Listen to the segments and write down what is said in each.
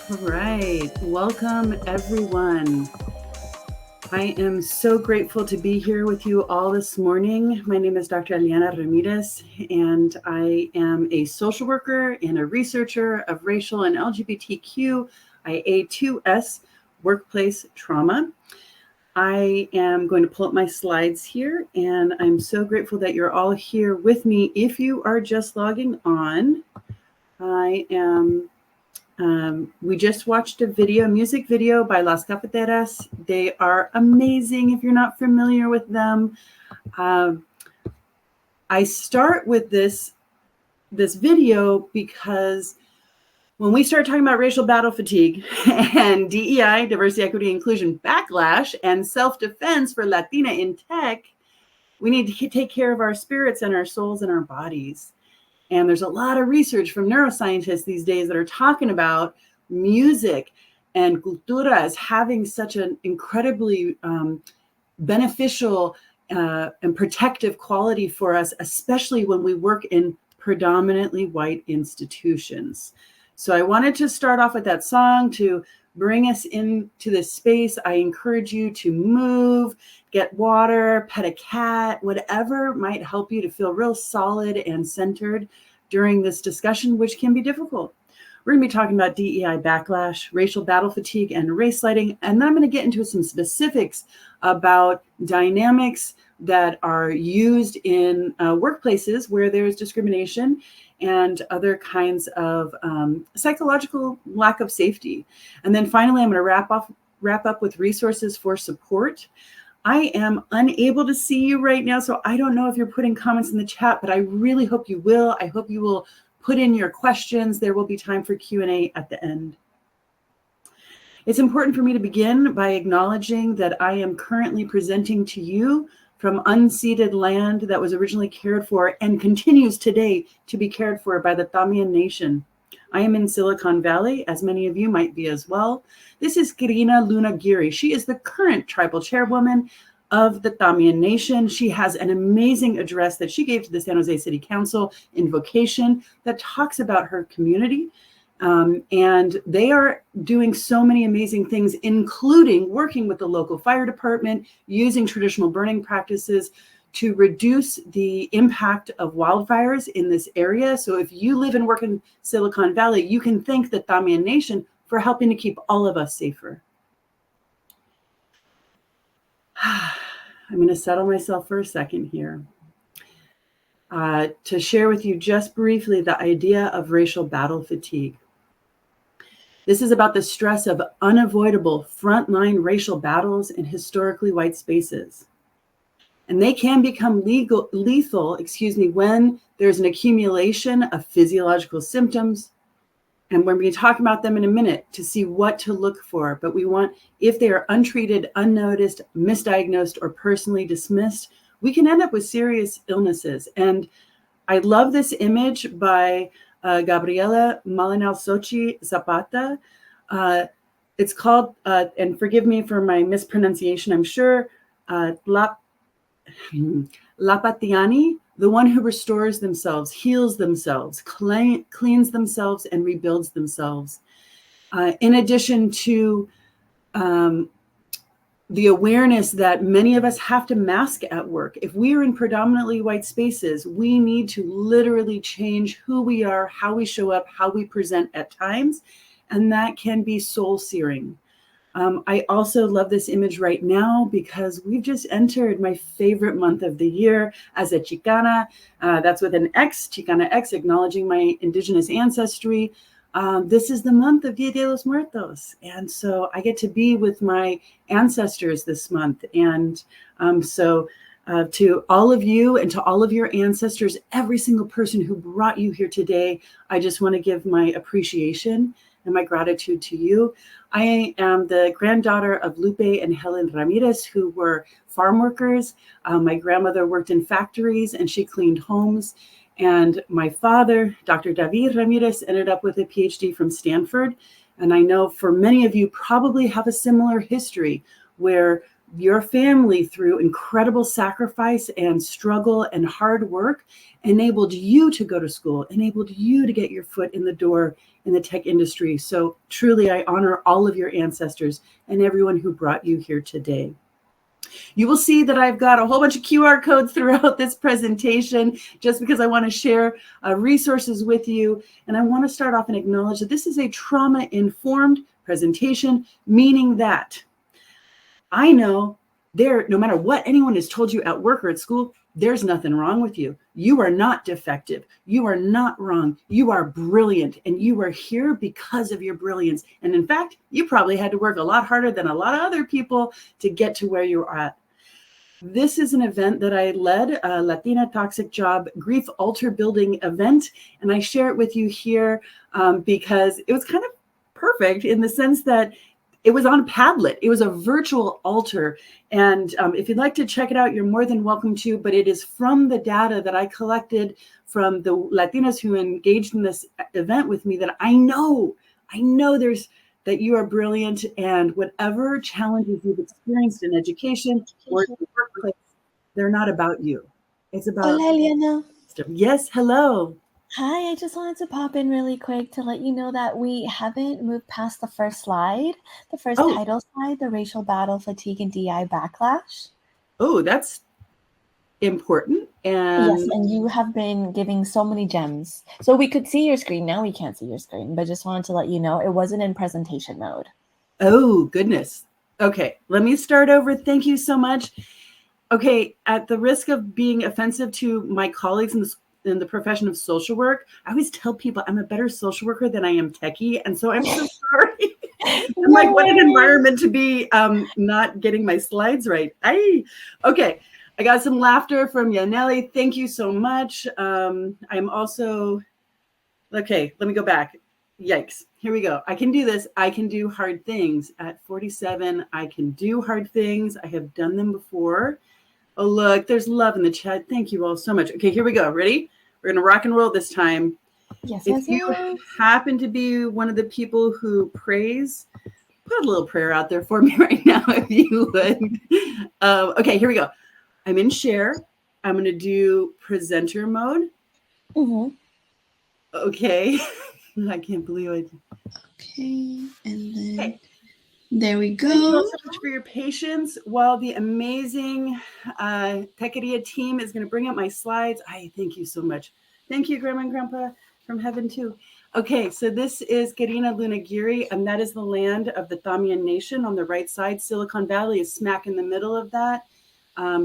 All right. Welcome, everyone. I am so grateful to be here with you all this morning. My name is Dr. Eliana Ramirez, and I am a social worker and a researcher of racial and LGBTQIA2S workplace trauma. I am going to pull up my slides here, and I'm so grateful that you're all here with me. If you are just logging on, we just watched a music video by Las Cafeteras. They are amazing if you're not familiar with them. I start with this video because when we start talking about racial battle fatigue and DEI, diversity, equity, inclusion backlash, and self-defense for Latiné in tech, we need to take care of our spirits and our souls and our bodies. And there's a lot of research from neuroscientists these days that are talking about music and cultura as having such an incredibly beneficial and protective quality for us, especially when we work in predominantly white institutions. So I wanted to start off with that song to bring us into this space. I encourage you to move, get water, pet a cat, whatever might help you to feel real solid and centered during this discussion, which can be difficult. We're going to be talking about DEI backlash, racial battle fatigue, and race lighting. And then I'm going to get into some specifics about dynamics that are used in workplaces where there's discrimination and other kinds of psychological lack of safety. And then finally, I'm going to wrap up with resources for support. I am unable to see you right now, so I don't know if you're putting comments in the chat, but I really hope you will. I hope you will put in your questions. There will be time for Q&A at the end. It's important for me to begin by acknowledging that I am currently presenting to you from unceded land that was originally cared for and continues today to be cared for by the Tamian Nation. I am in Silicon Valley, as many of you might be as well. This is Kirina Luna Giri. She is the current tribal chairwoman of the Tamian Nation. She has an amazing address that she gave to the San Jose City Council in Vocation that talks about her community. And they are doing so many amazing things, including working with the local fire department, using traditional burning practices to reduce the impact of wildfires in this area. So if you live and work in Silicon Valley, you can thank the Tamian Nation for helping to keep all of us safer. I'm going to settle myself for a second here to share with you just briefly the idea of racial battle fatigue. This is about the stress of unavoidable frontline racial battles in historically white spaces. And they can become lethal, when there's an accumulation of physiological symptoms. And we're going to talk about them in a minute to see what to look for. But we want, if they are untreated, unnoticed, misdiagnosed, or personally dismissed, we can end up with serious illnesses. And I love this image by Gabriela Malinal-Sochi Zapata. It's called, and forgive me for my mispronunciation, I'm sure, Lapatiani, the one who restores themselves, heals themselves, cleans themselves, and rebuilds themselves. In addition to the awareness that many of us have to mask at work. If we are in predominantly white spaces, we need to literally change who we are, how we show up, how we present at times, and that can be soul-searing. I also love this image right now because we've just entered my favorite month of the year as a Chicana. That's with an X, Chicana X, acknowledging my indigenous ancestry. This is the month of Dia de los Muertos. And so I get to be with my ancestors this month. And to all of you and to all of your ancestors, every single person who brought you here today, I just want to give my appreciation and my gratitude to you. I am the granddaughter of Lupe and Helen Ramirez, who were farm workers. My grandmother worked in factories and she cleaned homes. And my father, Dr. David Ramirez, ended up with a PhD from Stanford. And I know for many of you probably have a similar history where Your family, through incredible sacrifice and struggle and hard work, enabled you to go to school, enabled you to get your foot in the door in the tech industry. So truly, I honor all of your ancestors and everyone who brought you here today. You will see that I've got a whole bunch of QR codes throughout this presentation, just because I want to share resources with you. And I want to start off and acknowledge that this is a trauma-informed presentation, meaning that I know no matter what anyone has told you at work or at school, there's nothing wrong with you. You are not defective. You are not wrong. You are brilliant, and you are here because of your brilliance. And in fact, you probably had to work a lot harder than a lot of other people to get to where you're at. This is an event that I led, a Latina Toxic Job Grief Altar Building event, and I share it with you here because it was kind of perfect in the sense that it was on Padlet. It was a virtual altar. And if you'd like to check it out, you're more than welcome to, but it is from the data that I collected from the Latinas who engaged in this event with me that I know that you are brilliant, and whatever challenges you've experienced in education or in the workplace, they're not about you. It's about... Hola, Eliana. Yes, hello. Hi, I just wanted to pop in really quick to let you know that we haven't moved past the first slide, the first title slide, the racial battle, fatigue, and DEI backlash. Oh, that's important. And yes, and you have been giving so many gems. So we could see your screen. Now we can't see your screen, but just wanted to let you know it wasn't in presentation mode. Oh, goodness. Okay, let me start over. Thank you so much. Okay, at the risk of being offensive to my colleagues in the profession of social work, I always tell people I'm a better social worker than I am techie. And so I'm so sorry. I'm like, what an environment to be not getting my slides right. Okay, I got some laughter from Yaneli. Thank you so much. I'm also, okay, let me go back. Yikes, here we go. I can do this. I can do hard things. At 47, I can do hard things. I have done them before. Oh, look, there's love in the chat. Thank you all so much. Okay, here we go. Ready? We're going to rock and roll this time. Yes, if you happen to be one of the people who prays, put a little prayer out there for me right now, if you would. Okay, here we go. I'm in share. I'm going to do presenter mode. Mm-hmm. Okay. I can't believe it. Okay, and then there we go. Thank you all so much for your patience while the amazing Techqueria team is going to bring up my slides. I thank you so much. Thank you, Grandma and Grandpa from heaven too. Okay, so this is Querina Lunagiri, and that is the land of the Thamian Nation on the right side. Silicon Valley is smack in the middle of that.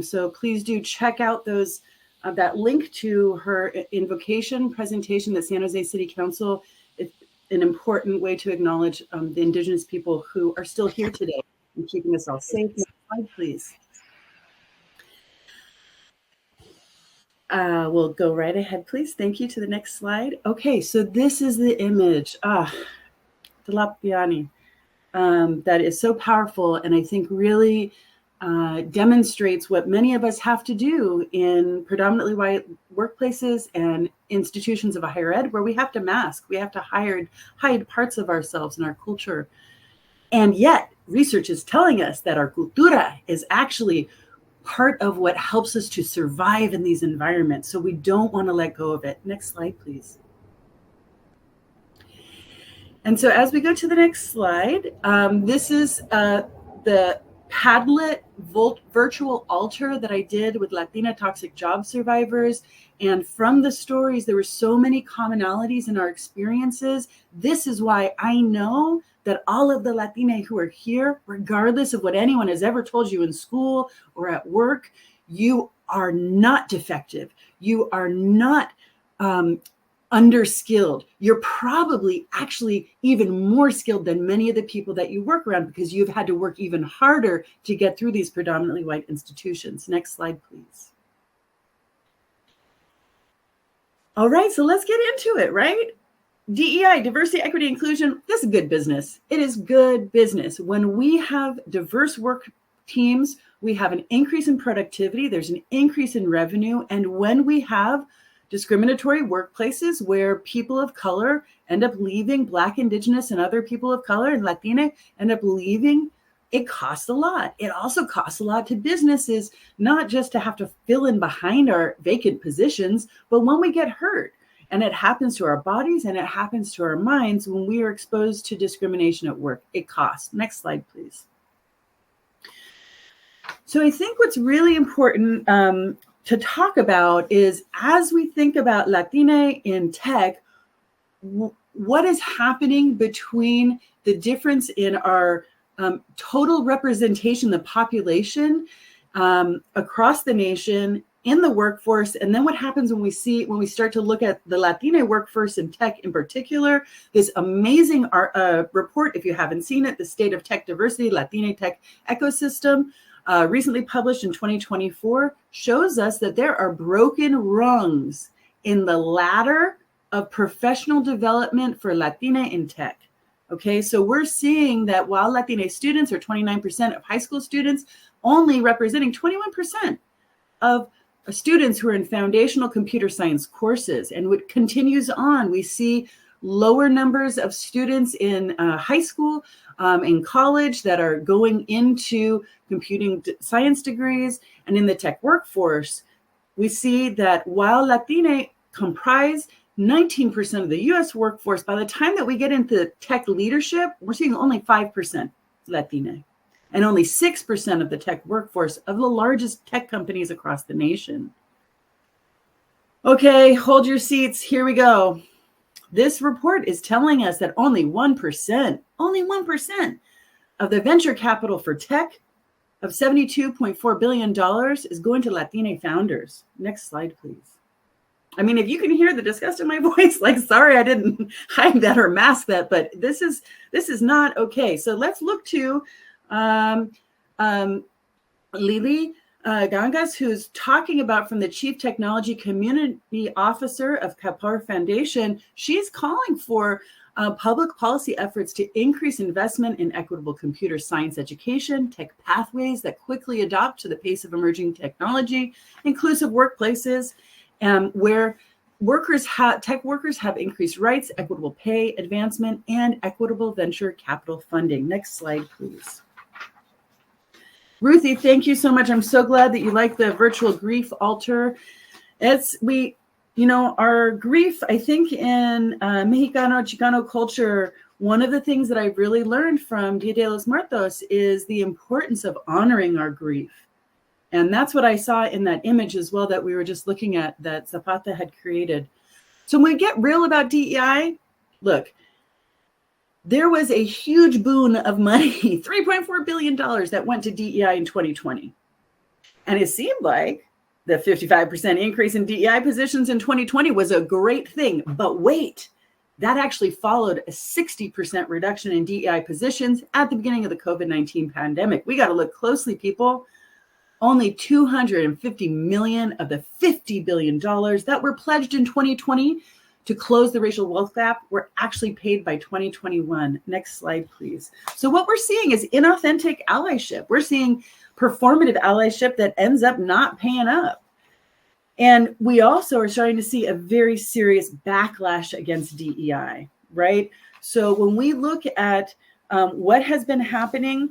So please do check out those that link to her invocation presentation that San Jose City Council. It's an important way to acknowledge the Indigenous people who are still here today and keeping us all safe. Next slide, please. We'll go right ahead, please. Thank you. To the next slide. Okay, so this is the image. Talapiani. That is so powerful, and I think really demonstrates what many of us have to do in predominantly white workplaces and institutions of higher ed, where we have to mask, we have to hide parts of ourselves and our culture. And yet, research is telling us that our cultura is actually part of what helps us to survive in these environments. So we don't want to let go of it. Next slide, please. And so as we go to the next slide, this is the Padlet virtual altar that I did with Latina toxic job survivors. And from the stories, there were so many commonalities in our experiences. This is why I know that all of the Latine who are here, regardless of what anyone has ever told you in school or at work, you are not defective. You are not underskilled. You're probably actually even more skilled than many of the people that you work around, because you've had to work even harder to get through these predominantly white institutions. Next slide, please. All right, so let's get into it, right? DEI, diversity, equity, inclusion, this is good business. It is good business. When we have diverse work teams, we have an increase in productivity, there's an increase in revenue, and when we have discriminatory workplaces where people of color end up leaving, Black, Indigenous, and other people of color and Latina end up leaving it costs a lot. It also costs a lot to businesses, not just to have to fill in behind our vacant positions, but when we get hurt. And it happens to our bodies and it happens to our minds when we are exposed to discrimination at work. It costs. Next slide, please. So I think what's really important to talk about is, as we think about Latiné in tech, what is happening between the difference in our total representation, the population across the nation in the workforce, and then what happens when we start to look at the Latiné workforce in tech in particular. This amazing report, if you haven't seen it, the State of Tech Diversity, Latiné Tech Ecosystem, recently published in 2024, shows us that there are broken rungs in the ladder of professional development for Latiné in tech. Okay, so we're seeing that while Latiné students are 29% of high school students, only representing 21% of students who are in foundational computer science courses. And what continues on, we see lower numbers of students in high school, in college, that are going into computing science degrees. And in the tech workforce, we see that while Latiné comprise 19% of the US workforce, by the time that we get into tech leadership, we're seeing only 5% Latiné, and only 6% of the tech workforce of the largest tech companies across the nation. Okay, hold your seats. Here we go. This report is telling us that only 1% of the venture capital for tech of $72.4 billion is going to Latiné founders. Next slide, please. I mean, if you can hear the disgust in my voice, like, sorry, I didn't hide that or mask that, but this is not okay. So let's look to Lily Gangas, who's talking about, from the Chief Technology Community Officer of Kapar Foundation. She's calling for public policy efforts to increase investment in equitable computer science education, tech pathways that quickly adopt to the pace of emerging technology, inclusive workplaces, where tech workers have increased rights, equitable pay, advancement, and equitable venture capital funding. Next slide, please. Ruthie, thank you so much. I'm so glad that you like the virtual grief altar. Our grief, I think in Mexicano, Chicano culture, one of the things that I've really learned from Dia de los Muertos is the importance of honoring our grief. And that's what I saw in that image as well that we were just looking at, that Zapata had created. So when we get real about DEI, look, there was a huge boon of money, $3.4 billion that went to DEI in 2020. And it seemed like the 55% increase in DEI positions in 2020 was a great thing. But wait, that actually followed a 60% reduction in DEI positions at the beginning of the COVID-19 pandemic. We got to look closely, people. Only $250 million of the $50 billion that were pledged in 2020 to close the racial wealth gap were actually paid by 2021. Next slide, please. So what we're seeing is inauthentic allyship. We're seeing performative allyship that ends up not paying up. And we also are starting to see a very serious backlash against DEI, right? So when we look at what has been happening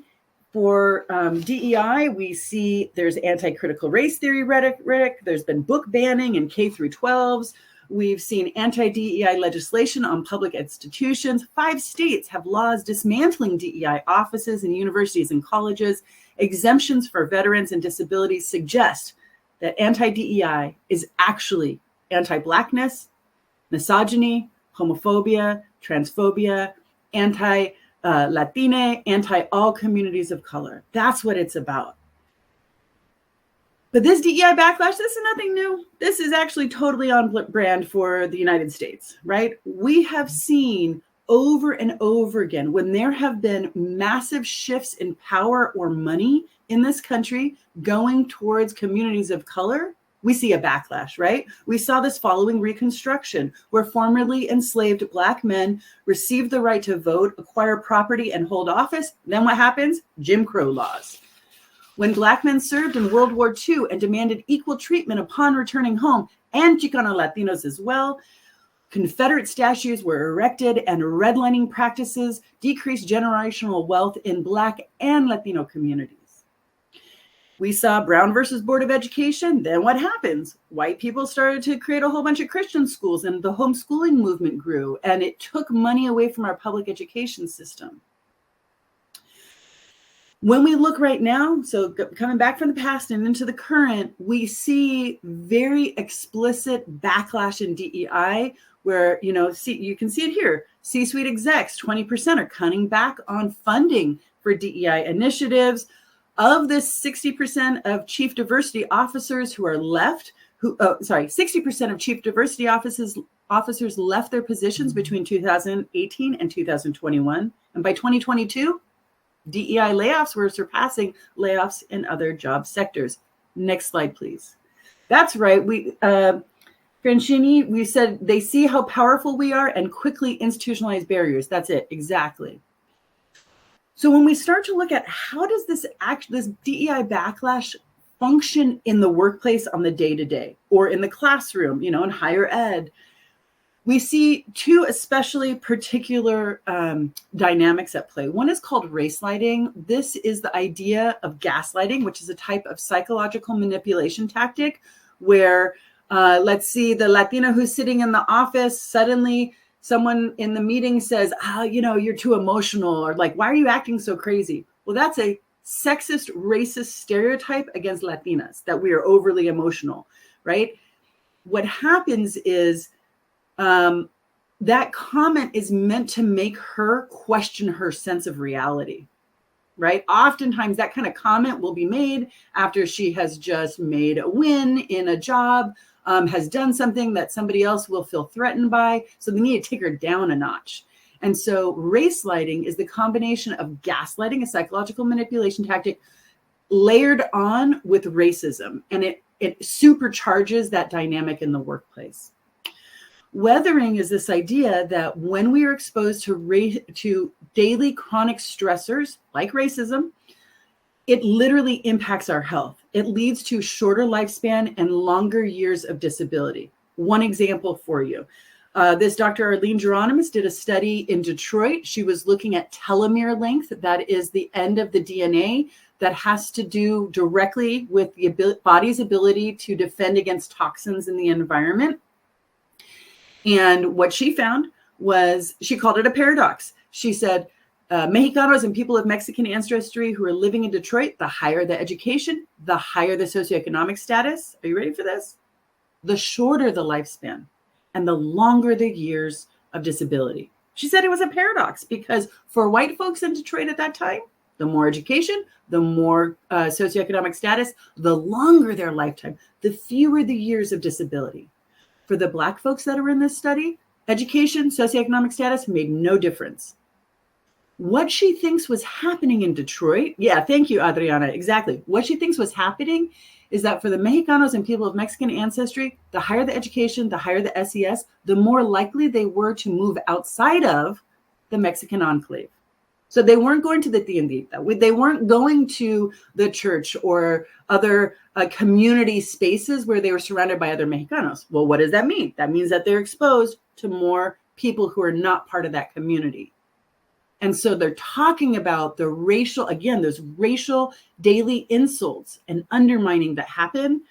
for DEI, we see there's anti-critical race theory rhetoric. There's been book banning in K through 12s. We've seen anti-DEI legislation on public institutions. 5 states have laws dismantling DEI offices in universities and colleges. Exemptions for veterans and disabilities suggest that anti-DEI is actually anti-Blackness, misogyny, homophobia, transphobia, anti-Latiné, anti-all communities of color. That's what it's about. But this DEI backlash, this is nothing new. This is actually totally on brand for the United States, right? We have seen over and over again, when there have been massive shifts in power or money in this country going towards communities of color, we see a backlash, right? We saw this following Reconstruction, where formerly enslaved Black men received the right to vote, acquire property, and hold office. Then what happens? Jim Crow laws. When Black men served in World War II and demanded equal treatment upon returning home, and Chicano Latinos as well, Confederate statues were erected, and redlining practices decreased generational wealth in Black and Latino communities. We saw Brown versus Board of Education. Then what happens? White people started to create a whole bunch of Christian schools, and the homeschooling movement grew, and it took money away from our public education system. When we look right now, so coming back from the past and into the current, we see very explicit backlash in DEI, where, you can see it here. C-suite execs, 20% are cutting back on funding for DEI initiatives. Of this 60% of chief diversity officers who are left, 60% of chief diversity officers left their positions between 2018 and 2021. And by 2022, DEI layoffs were surpassing layoffs in other job sectors. Next slide, please. That's right. Francini, we said they see how powerful we are and quickly institutionalize barriers. That's it, exactly. So when we start to look at how does this DEI backlash function in the workplace on the day-to-day or in the classroom, in higher ed, we see two especially particular dynamics at play. One is called race lighting. This is the idea of gaslighting, which is a type of psychological manipulation tactic where, let's see, the Latina who's sitting in the office, suddenly someone in the meeting says, you're too emotional, or like, why are you acting so crazy? Well, that's a sexist, racist stereotype against Latinas, that we are overly emotional, right? What happens is that comment is meant to make her question her sense of reality, right? Oftentimes that kind of comment will be made after she has just made a win in a job, has done something that somebody else will feel threatened by. So they need to take her down a notch. And so race lighting is the combination of gaslighting, a psychological manipulation tactic, layered on with racism. And it supercharges that dynamic in the workplace. Weathering is this idea that when we are exposed to daily chronic stressors like racism, it literally impacts our health. It leads to shorter lifespan and longer years of disability. One example for you. This Dr. Arlene Geronimus did a study in Detroit. She was looking at telomere length. That is the end of the DNA that has to do directly with the body's ability to defend against toxins in the environment. And what she found was, she called it a paradox. She said, Mexicanos and people of Mexican ancestry who are living in Detroit, the higher the education, the higher the socioeconomic status. Are you ready for this? The shorter the lifespan and the longer the years of disability. She said it was a paradox because for white folks in Detroit at that time, the more education, the more socioeconomic status, the longer their lifetime, the fewer the years of disability. For the Black folks that are in this study, education, socioeconomic status made no difference. What she thinks was happening in Detroit, yeah, thank you, Adriana, exactly. What she thinks was happening is that for the Mexicanos and people of Mexican ancestry, the higher the education, the higher the SES, the more likely they were to move outside of the Mexican enclave. So they weren't going to the tiendita. They weren't going to the church or other community spaces where they were surrounded by other Mexicanos. Well, what does that mean? That means that they're exposed to more people who are not part of that community. And so they're talking about the racial, again, those racial daily insults and undermining that happen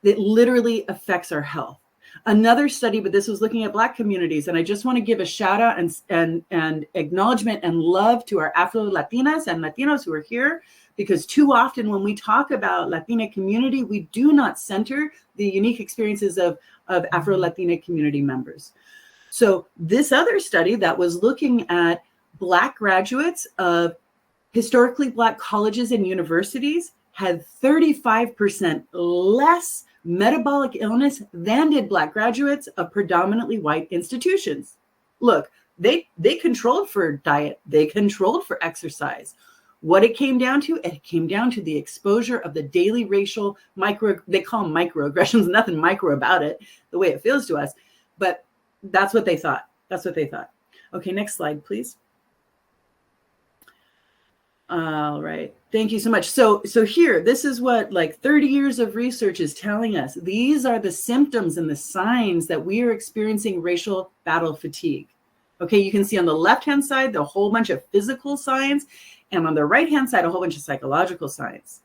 that literally affects our health. Another study, but this was looking at Black communities, and I just want to give a shout out and acknowledgement and love to our Afro-Latinas and Latinos who are here, because too often when we talk about Latina community, we do not center the unique experiences of Afro-Latina community members. So this other study that was looking at Black graduates of historically Black colleges and universities had 35% less metabolic illness than did Black graduates of predominantly white institutions. Look, they controlled for diet, they controlled for exercise. What it came down to, the exposure of the daily racial they call them microaggressions, nothing micro about it, the way it feels to us, but that's what they thought. Okay, next slide, please. All right. Thank you so much. So here, this is what like 30 years of research is telling us. These are the symptoms and the signs that we are experiencing racial battle fatigue. Okay, you can see on the left-hand side, the whole bunch of physical signs, and on the right-hand side, a whole bunch of psychological signs.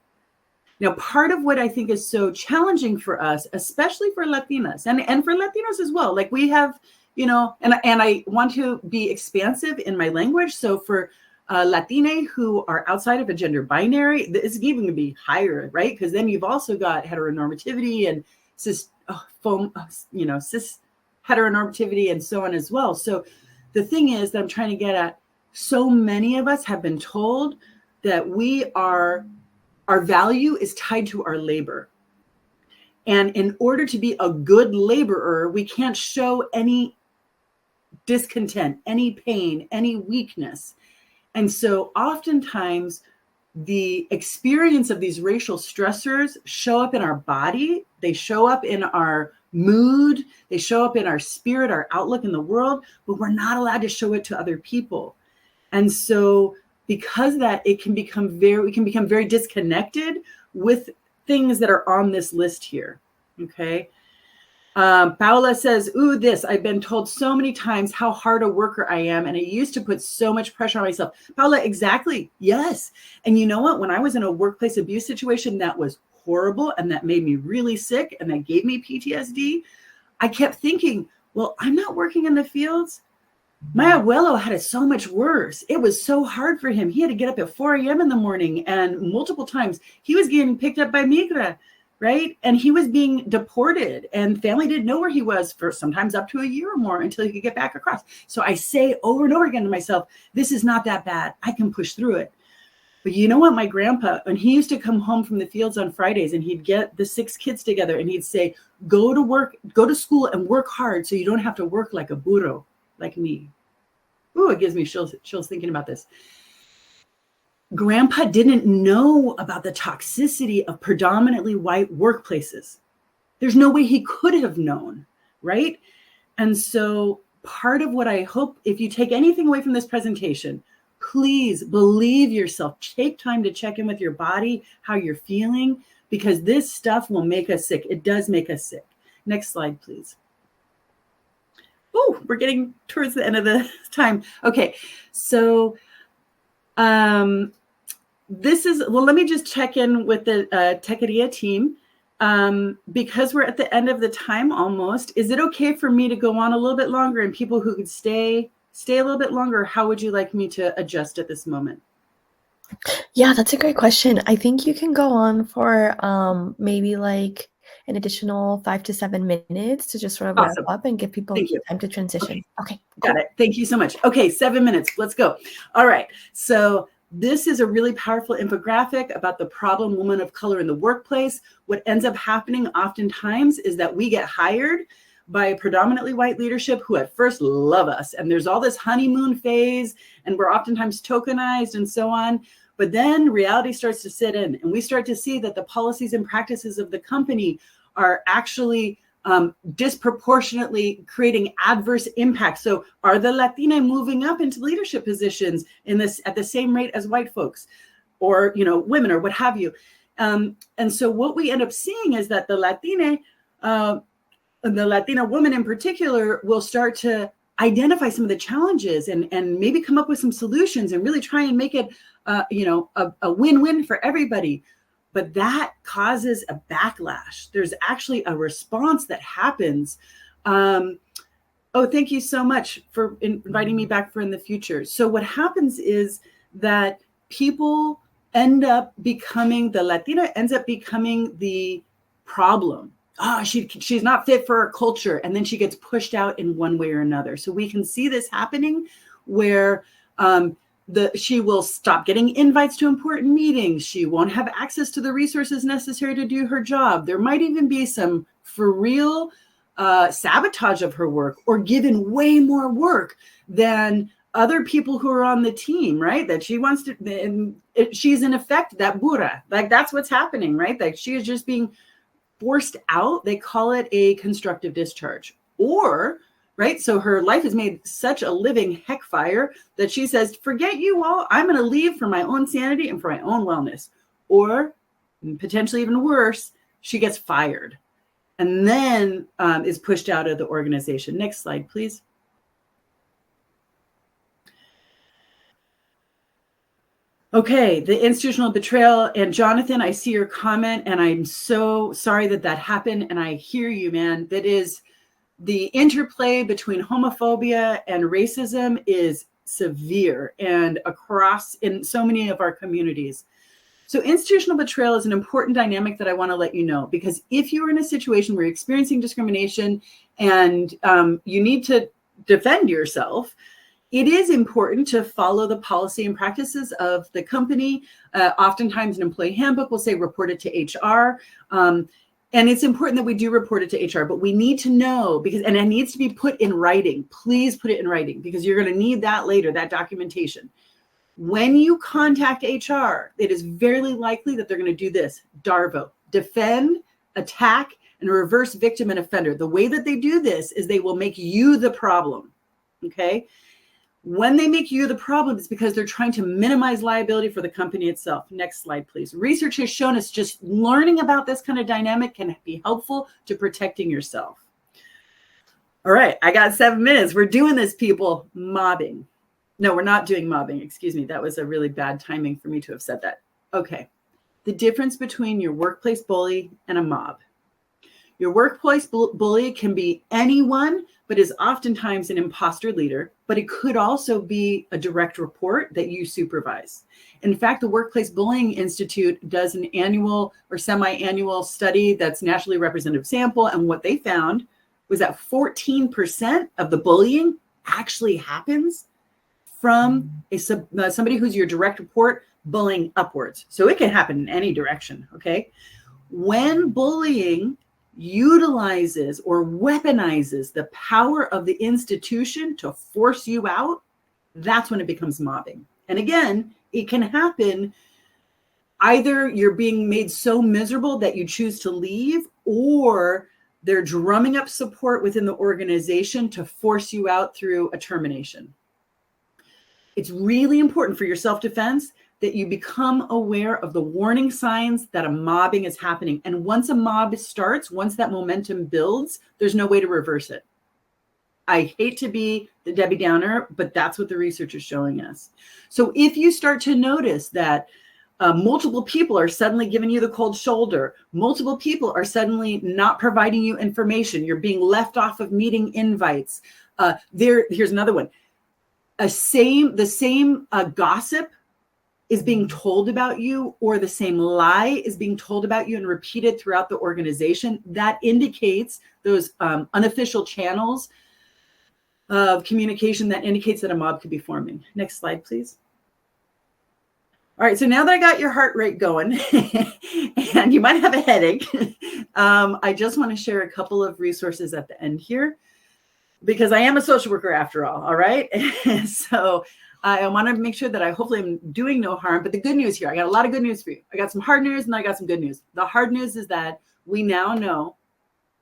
Now, part of what I think is so challenging for us, especially for Latinas and for Latinos as well, like we have, you know, and I want to be expansive in my language. So for Latine who are outside of a gender binary, it's even going to be higher, right? Because then you've also got heteronormativity and cis heteronormativity and so on as well. So the thing is that I'm trying to get at, so many of us have been told that our value is tied to our labor. And in order to be a good laborer, we can't show any discontent, any pain, any weakness. And so oftentimes the experience of these racial stressors show up in our body, they show up in our mood, they show up in our spirit, our outlook in the world, but we're not allowed to show it to other people. And so because of that, we can become very disconnected with things that are on this list here. Okay. Paula says, ooh, I've been told so many times how hard a worker I am. And I used to put so much pressure on myself. Paula, exactly. Yes. And you know what? When I was in a workplace abuse situation that was horrible and that made me really sick and that gave me PTSD, I kept thinking, well, I'm not working in the fields. My abuelo had it so much worse. It was so hard for him. He had to get up at 4 a.m. in the morning, and multiple times he was getting picked up by migra, right? And he was being deported, and family didn't know where he was for sometimes up to a year or more until he could get back across. So I say over and over again to myself, this is not that bad. I can push through it. But you know what? My grandpa, when he used to come home from the fields on Fridays and he'd get the 6 kids together and he'd say, go to school and work hard so you don't have to work like a burro, like me. Ooh, it gives me chills thinking about this. Grandpa didn't know about the toxicity of predominantly white workplaces. There's no way he could have known, right? And so part of what I hope, if you take anything away from this presentation, please believe yourself. Take time to check in with your body, how you're feeling, because this stuff will make us sick. It does make us sick. Next slide, please. Oh, we're getting towards the end of the time. Okay, so this is, well, let me just check in with the Techqueria team. Because we're at the end of the time almost, is it okay for me to go on a little bit longer and people who could stay a little bit longer? How would you like me to adjust at this moment? Yeah, that's a great question. I think you can go on for maybe like an additional 5 to 7 minutes to just sort of Awesome. wrap up and give people time to transition. Okay, cool. Got it. Thank you so much. Okay, 7 minutes. Let's go. All right. So this is a really powerful infographic about the problem women of color in the workplace. What ends up happening oftentimes is that we get hired by a predominantly white leadership who at first love us. And there's all this honeymoon phase, and we're oftentimes tokenized and so on. But then reality starts to sit in, and we start to see that the policies and practices of the company are actually disproportionately creating adverse impacts. So are the Latina moving up into leadership positions at the same rate as white folks, or women, or what have you? And so what we end up seeing is that the Latina woman in particular will start to identify some of the challenges and maybe come up with some solutions and really try and make it a win-win for everybody. But that causes a backlash. There's actually a response that happens. Oh, thank you so much for inviting me back for in the future. So what happens is that people end up becoming, the Latina ends up becoming the problem. Oh, she's not fit for our culture. And then she gets pushed out in one way or another. So we can see this happening where she will stop getting invites to important meetings. She won't have access to the resources necessary to do her job. There might even be some for real sabotage of her work, or given way more work than other people who are on the team, right? That she wants to, and she's in effect that burra. Like that's what's happening, right? Like she is just being forced out. They call it a constructive discharge. Or right? So her life is made such a living heck fire that she says, forget you all, I'm going to leave for my own sanity and for my own wellness. Or potentially even worse, she gets fired and then is pushed out of the organization. Next slide, please. Okay, the institutional betrayal. And Jonathan, I see your comment and I'm so sorry that that happened. And I hear you, man. That is, the interplay between homophobia and racism is severe and across in so many of our communities. So institutional betrayal is an important dynamic that I want to let you know, because if you're in a situation where you're experiencing discrimination and you need to defend yourself, it is important to follow the policy and practices of the company. Oftentimes an employee handbook will say report it to HR. And it's important that we do report it to HR, but we need to know, because, and it needs to be put in writing. Please put it in writing, because you're going to need that later, that documentation. When you contact HR, it is very likely that they're going to do this: DARVO, defend, attack, and reverse victim and offender. The way that they do this is they will make you the problem. Okay. When they make you the problem, it's because they're trying to minimize liability for the company itself. Next slide, please. Research has shown us just learning about this kind of dynamic can be helpful to protecting yourself. All right, I got 7 minutes. We're doing this, people. Mobbing. No, we're not doing mobbing. Excuse me. That was a really bad timing for me to have said that. Okay. The difference between your workplace bully and a mob. Your workplace bully can be anyone, but is oftentimes an imposter leader, but it could also be a direct report that you supervise. In fact, the Workplace Bullying Institute does an annual or semi-annual study that's nationally representative sample, and what they found was that 14% of the bullying actually happens from somebody who's your direct report bullying upwards. So it can happen in any direction, okay? When bullying utilizes or weaponizes the power of the institution to force you out, that's when it becomes mobbing. And again, it can happen either you're being made so miserable that you choose to leave, or they're drumming up support within the organization to force you out through a termination. It's really important for your self-defense that you become aware of the warning signs that a mobbing is happening. And once a mob starts, once that momentum builds, there's no way to reverse it. I hate to be the Debbie Downer, but that's what the research is showing us. So if you start to notice that multiple people are suddenly giving you the cold shoulder, multiple people are suddenly not providing you information, you're being left off of meeting invites. Here's another one. The same gossip is being told about you, or the same lie is being told about you and repeated throughout the organization. That indicates those unofficial channels of communication that indicates that a mob could be forming. Next slide, please. All right, so now that I got your heart rate going and you might have a headache, I just want to share a couple of resources at the end here, because I am a social worker after all right? So I want to make sure that hopefully I'm doing no harm. But the good news here, I got a lot of good news for you. I got some hard news and I got some good news. The hard news is that we now know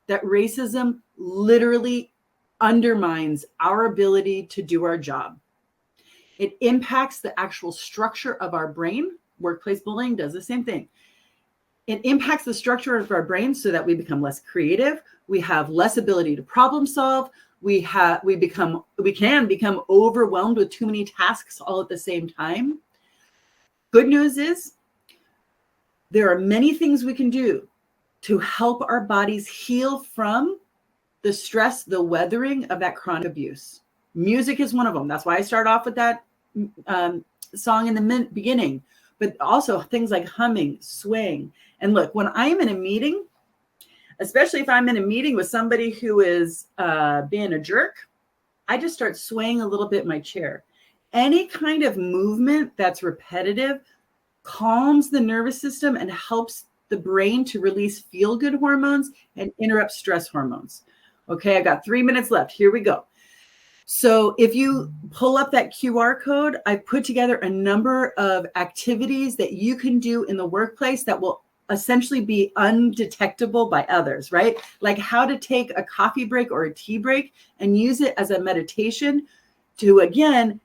that racism literally undermines our ability to do our job. It impacts the actual structure of our brain. Workplace bullying does the same thing. It impacts the structure of our brain so that we become less creative. We have less ability to problem solve. We can become overwhelmed with too many tasks all at the same time. Good news is there are many things we can do to help our bodies heal from the stress, the weathering of that chronic abuse. Music is one of them. That's why I start off with that song in the beginning, but also things like humming, swaying. And look, when I'm in a meeting, especially if I'm in a meeting with somebody who is being a jerk, I just start swaying a little bit in my chair. Any kind of movement that's repetitive calms the nervous system and helps the brain to release feel-good hormones and interrupt stress hormones. Okay, I got 3 minutes left. Here we go. So if you pull up that QR code, I put together a number of activities that you can do in the workplace that will essentially be undetectable by others, right? Like how to take a coffee break or a tea break and use it as a meditation to, again,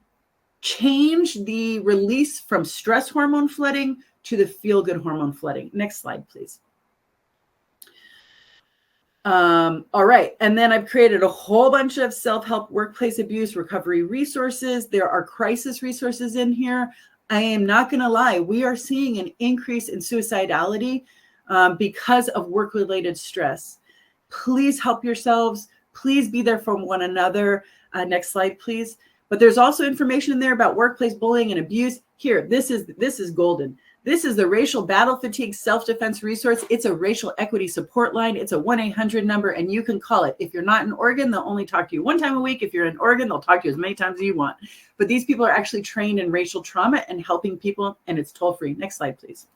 change the release from stress hormone flooding to the feel-good hormone flooding. Next slide, please. All right. And then I've created a whole bunch of self-help workplace abuse recovery resources. There are crisis resources in here. I am not going to lie. We are seeing an increase in suicidality because of work-related stress. Please help yourselves. Please be there for one another. Next slide, please. But there's also information in there about workplace bullying and abuse. Here, this is golden. This is the Racial Battle Fatigue Self-Defense Resource. It's a racial equity support line. It's a 1-800 number, and you can call it. If you're not in Oregon, they'll only talk to you one time a week. If you're in Oregon, they'll talk to you as many times as you want. But these people are actually trained in racial trauma and helping people, and it's toll-free. Next slide, please.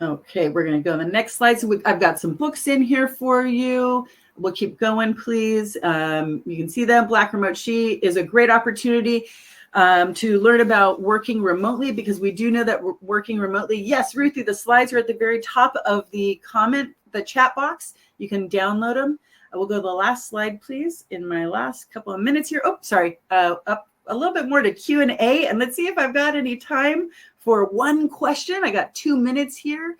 Okay, we're going to go to the next slide. So I've got some books in here for you. We'll keep going, please. You can see them. Black Remote She is a great opportunity to learn about working remotely, because we do know that we're working remotely. Yes, Ruthie, the slides are at the very top of the chat box. You can download them. I will go to the last slide, please, in my last couple of minutes here. Oh, sorry, up a little bit more to Q&A, and let's see if I've got any time for one question. I got 2 minutes here.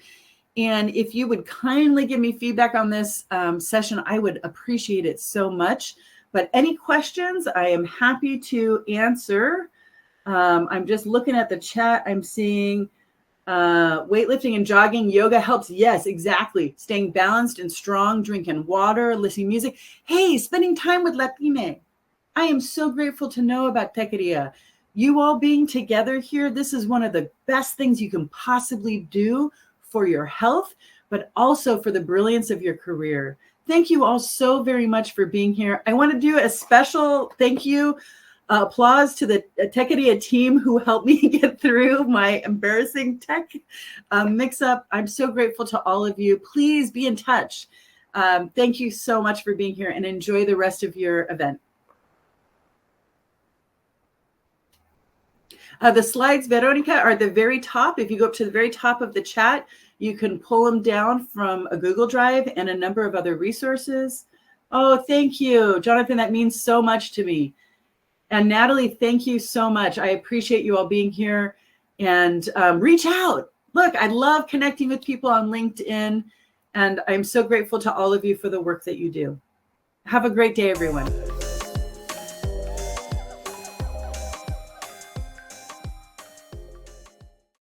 And if you would kindly give me feedback on this session, I would appreciate it so much. But any questions, I am happy to answer. I'm just looking at the chat. I'm seeing weightlifting and jogging, yoga helps. Yes, exactly. Staying balanced and strong, drinking water, listening to music. Hey, spending time with Latiné. I am so grateful to know about Techqueria. You all being together here, this is one of the best things you can possibly do for your health, but also for the brilliance of your career. Thank you all so very much for being here. I want to do a special thank you, applause to the Techqueria team who helped me get through my embarrassing tech mix-up. I'm so grateful to all of you. Please be in touch. Thank you so much for being here, and enjoy the rest of your event. The slides, Veronica, are at the very top. If you go up to the very top of the chat, you can pull them down from a Google Drive and a number of other resources. Oh, thank you, Jonathan. That means so much to me. And Natalie, thank you so much. I appreciate you all being here, and reach out. Look, I love connecting with people on LinkedIn, and I'm so grateful to all of you for the work that you do. Have a great day, everyone.